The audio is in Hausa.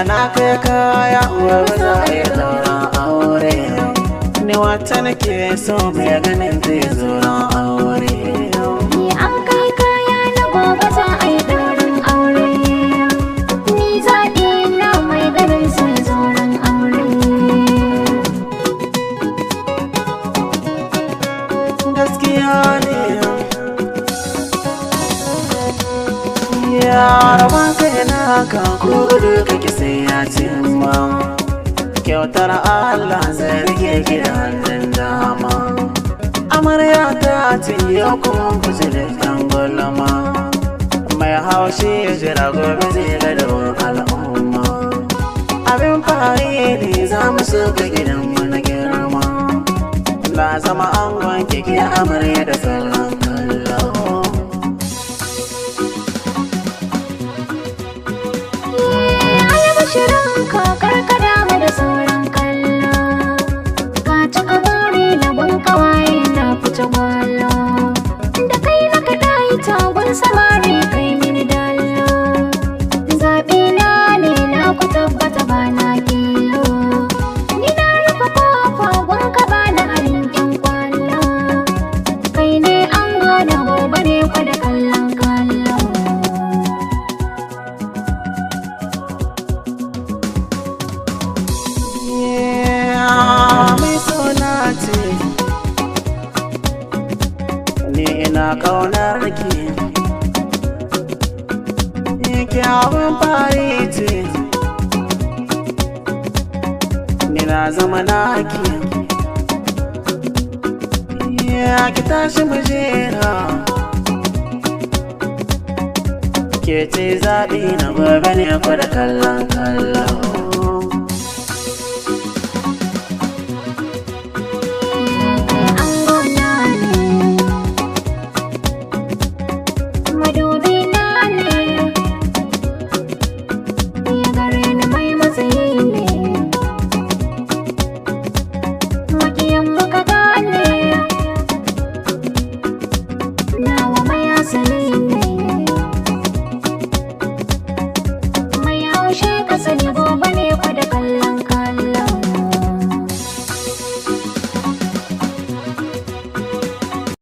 Na kai kaya uwar za a yi ɗauran aure, ni wata nake so mai ganin zai zoron aure. Ni an kai kaya na gobe za a yi ɗaurin aure, ni zaɓi na mai ganin zai zoron aure. Gaskiya ne yaraban kai na kan kudu kake sai ya cimma, kyautar Allah zai rike ki da hannun dama. Amarya ta ce yau kuma kusa da ɗan gulma, mai haushi ya jira gobe zai ga dawon al'umma. Abin fari ne za mu suka gidanmu na girma, na zama angon keke amarya da salon kallo. Shirin kakar kadama da sauran kallo, ka cika buri na gun kawaye na fita gwalo, da kai na kaɗa yi tagon samari kai mini dallo. Zaɓi na ne na ku tabbata ba na kilo, ni na rufe kofa gun ka ba na halin ƴan kwallo, kai ne an gane gobe ne kwa da kallon kallo. Mai suna ce ni ina kaunar ki, kyawun fari ce ni na zama naki. Ki tashi mu jera, ke ce zaɓi na gobe ne ku da kallon kallo. Nawa mai asali